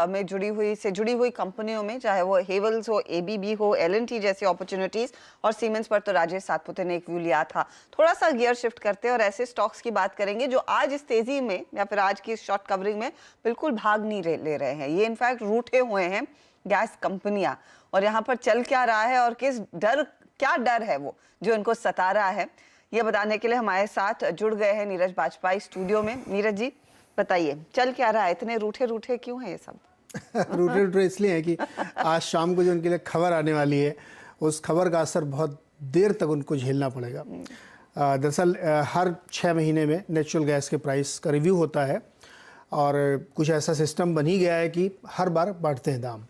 में जुड़ी हुई कंपनियों में, चाहे वो हेवल्स हो, एबीबी हो, एलएनटी जैसी अपॉर्चुनिटीज, और सीमेंस पर तो राजेश सातपुते ने एक व्यू लिया था। थोड़ा सा गियर शिफ्ट करते हैं और ऐसे स्टॉक्स की बात करेंगे जो आज इस तेजी में या फिर आज की शॉर्ट कवरिंग में बिल्कुल भाग नहीं ले रहे हैं। ये इनफैक्ट रूठे हुए हैं गैस कंपनियां, और यहाँ पर चल क्या रहा है और क्या डर है वो जो इनको सता रहा है, ये बताने के लिए हमारे साथ जुड़ गए हैं नीरज बाजपेयी स्टूडियो में। नीरज जी बताइए, चल क्या रहा है, इतने रूठे क्यों है ये सब? रूठे इसलिए है कि आज शाम को जो उनके लिए खबर आने वाली है, उस खबर का असर बहुत देर तक उनको झेलना पड़ेगा। दरअसल हर 6 महीने में नेचुरल गैस के प्राइस का रिव्यू होता है, और कुछ ऐसा सिस्टम बन ही गया है कि हर बार बढ़ते हैं दाम।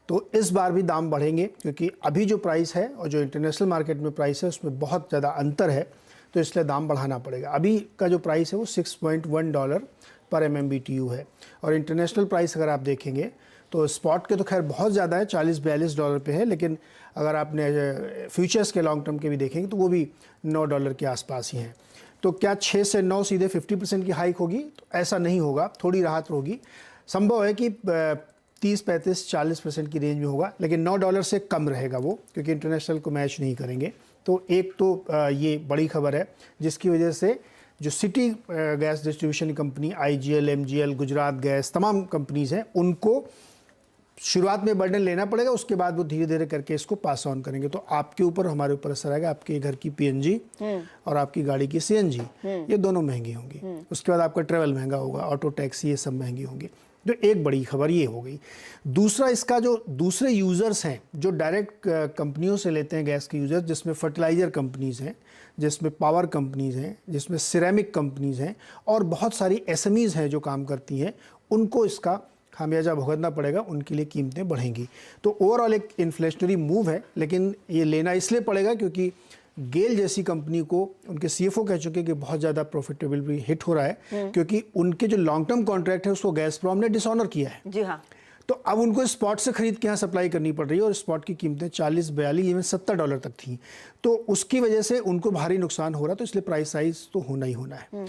तो इस बार भी दाम बढ़ेंगे, क्योंकि अभी जो प्राइस है और जो इंटरनेशनल मार्केट में प्राइस है उसमें बहुत ज़्यादा अंतर है, तो इसलिए दाम बढ़ाना पड़ेगा। अभी का जो प्राइस है वो $6.1 पर MMBTU है, और इंटरनेशनल प्राइस अगर आप देखेंगे तो स्पॉट के तो खैर बहुत ज़्यादा है, $40-42 पे है, लेकिन अगर आपने फ्यूचर्स के लॉन्ग टर्म के भी देखेंगे तो वो भी $9 के आसपास ही हैं। तो क्या 6 से 9 सीधे 50% की हाइक होगी? तो ऐसा नहीं होगा, थोड़ी राहत होगी। संभव है कि 30-35-40% की रेंज में होगा, लेकिन $9 से कम रहेगा वो, क्योंकि इंटरनेशनल को मैच नहीं करेंगे। तो एक तो ये बड़ी खबर है, जिसकी वजह से जो city gas distribution company IGL, MGL, Gujarat gas, तमाम कंपनीज़ हैं, उनको शुरुआत में बर्डन लेना पड़ेगा, उसके बाद वो धीरे धीरे करके इसको पास ऑन करेंगे। तो आपके ऊपर, हमारे ऊपर असर आएगा। आपके घर की PNG और आपकी गाड़ी की CNG, ये दोनों महंगी होंगी। उसके बाद आपका ट्रेवल महंगा होगा, ऑटो टैक्सी, ये सब महंगी होंगी। तो एक बड़ी खबर ये हो गई। दूसरा, इसका जो दूसरे यूज़र्स हैं जो डायरेक्ट कंपनियों से लेते हैं गैस के यूज़र्स, जिसमें फर्टिलाइज़र कंपनीज़ हैं, जिसमें पावर कंपनीज़ हैं, जिसमें सिरेमिक कंपनीज़ हैं, और बहुत सारी SMEज़ हैं जो काम करती हैं, उनको इसका खामियाजा भुगतना पड़ेगा, उनके लिए कीमतें बढ़ेंगी। तो ओवरऑल एक इन्फ्लेशनरी मूव है, लेकिन ये लेना इसलिए पड़ेगा क्योंकि गेल जैसी कंपनी को उनके CFO कह चुके कि बहुत ज़्यादा प्रॉफिटेबिलिटी हिट हो रहा है, क्योंकि उनके जो लॉन्ग टर्म कॉन्ट्रैक्ट है उसको गैसप्रॉम ने डिसऑनर किया है। जी हाँ। तो अब उनको स्पॉट से खरीद के यहाँ सप्लाई करनी पड़ रही है, और स्पॉट की कीमतें $40-42 इवन $70 तक थी। तो उसकी वजह से उनको भारी नुकसान हो रहा है, तो इसलिए प्राइस राइज तो होना ही होना है।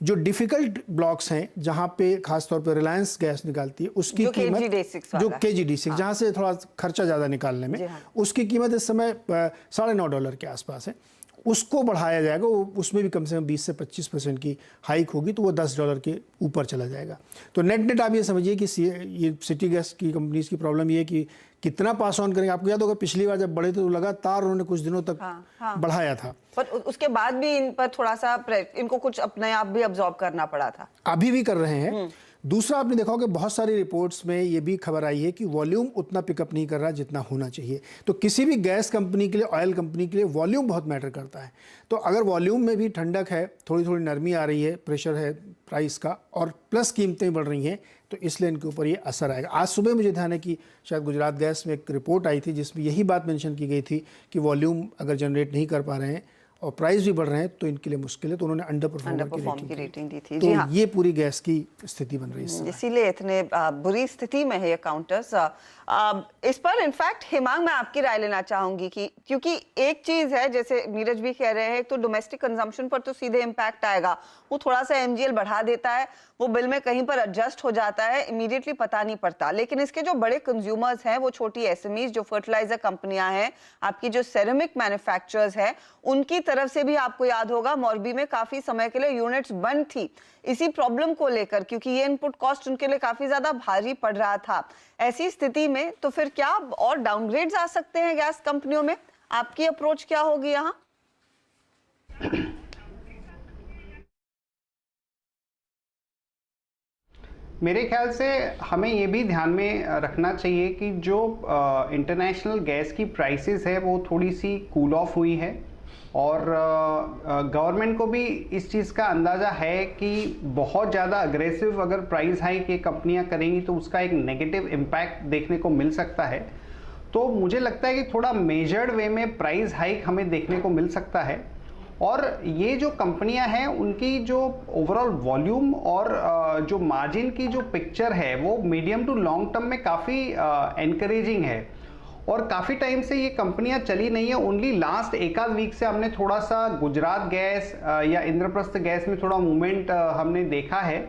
जो डिफिकल्ट ब्लॉक्स हैं, जहाँ पे खासतौर पे रिलायंस गैस निकालती है, उसकी कीमत जो KG-D6 जहाँ से थोड़ा खर्चा ज़्यादा निकालने में, उसकी कीमत इस समय $9.5 के आसपास है। उसको बढ़ाया जाएगा, उसमें भी कम से कम 20 से 25% की हाइक होगी, तो वो $10 के ऊपर चला जाएगा। तो नेट आप ये समझिए कि ये सिटी गैस की कंपनीज की प्रॉब्लम ये है कि कितना पास ऑन करेंगे। आपको याद होगा पिछली बार जब बढ़े तो लगातार उन्होंने कुछ दिनों तक बढ़ाया था, पर उसके बाद भी इन पर थोड़ा सा इनको कुछ अपने आप भी अब्सॉर्ब करना पड़ा था। अभी भी कर रहे हैं। दूसरा, आपने देखा होगा बहुत सारी रिपोर्ट्स में ये भी खबर आई है कि वॉल्यूम उतना पिकअप नहीं कर रहा जितना होना चाहिए। तो किसी भी गैस कंपनी के लिए, ऑयल कंपनी के लिए वॉल्यूम बहुत मैटर करता है। तो अगर वॉल्यूम में भी ठंडक है, थोड़ी थोड़ी नरमी आ रही है, प्रेशर है प्राइस का, और प्लस कीमतें बढ़ रही हैं, तो इसलिए इनके ऊपर ये असर आएगा। आज सुबह मुझे ध्यान है कि शायद गुजरात गैस में एक रिपोर्ट आई थी जिसमें यही बात मेंशन की गई थी कि वॉल्यूम अगर जनरेट नहीं कर पा रहे हैं और प्राइस भी बढ़ रहे हैं तो इनके लिए मुश्किल है, तो उन्होंने अंडर परफॉर्म की रेटिंग दी थी। तो ये पूरी गैस की स्थिति बन रही है, इसीलिए इतने बुरी स्थिति में है ये काउंटर्स। इस पर इनफैक्ट हिमांग, मैं आपकी राय लेना चाहूंगी कि क्योंकि एक चीज है, जैसे नीरज भी कह रहे हैं, तो डोमेस्टिक कंजम्पशन पर तो सीधे इम्पैक्ट आएगा, वो थोड़ा सा MGL बढ़ा देता है, वो बिल में कहीं पर एडजस्ट हो जाता है, इमीडिएटली पता नहीं पड़ता। लेकिन इसके जो बड़े कंज्यूमर्स हैं, वो छोटी SMEs, जो फर्टिलाइजर कंपनियां हैं, आपकी जो सेरेमिक मैन्युफैक्चरर्स हैं, उनकी तरफ से भी आपको याद होगा मॉर्बी में काफी समय के लिए यूनिट्स बंद थी इसी प्रॉब्लम को लेकर, क्योंकि ये इनपुट कॉस्ट उनके लिए काफी ज्यादा भारी पड़ रहा था। ऐसी स्थिति में तो फिर क्या और डाउनग्रेड्स आ सकते हैं गैस कंपनियों में? आपकी अप्रोच क्या होगी यहाँ? मेरे ख्याल से हमें ये भी ध्यान में रखना चाहिए कि जो इंटरनेशनल गैस की प्राइसेस है वो थोड़ी सी कूल ऑफ हुई है, और गवर्नमेंट को भी इस चीज़ का अंदाज़ा है कि बहुत ज़्यादा अग्रेसिव अगर प्राइस हाइक ये कंपनियां करेंगी तो उसका एक नेगेटिव इम्पैक्ट देखने को मिल सकता है। तो मुझे लगता है कि थोड़ा मेजर्ड वे में प्राइस हाइक हमें देखने को मिल सकता है, और ये जो कंपनियां हैं उनकी जो ओवरऑल वॉल्यूम और जो मार्जिन की जो पिक्चर है वो मीडियम टू लॉन्ग टर्म में काफ़ी एनकरेजिंग है, और काफ़ी टाइम से ये कंपनियां चली नहीं है। ओनली लास्ट एक आध वीक से हमने थोड़ा सा गुजरात गैस या इंद्रप्रस्थ गैस में थोड़ा मूवमेंट हमने देखा है।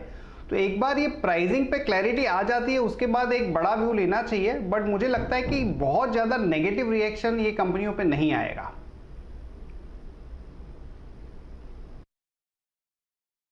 तो एक बार ये प्राइसिंग पे क्लैरिटी आ जाती है उसके बाद एक बड़ा व्यू लेना चाहिए, बट मुझे लगता है कि बहुत ज़्यादा नेगेटिव रिएक्शन ये कंपनियों पे नहीं आएगा।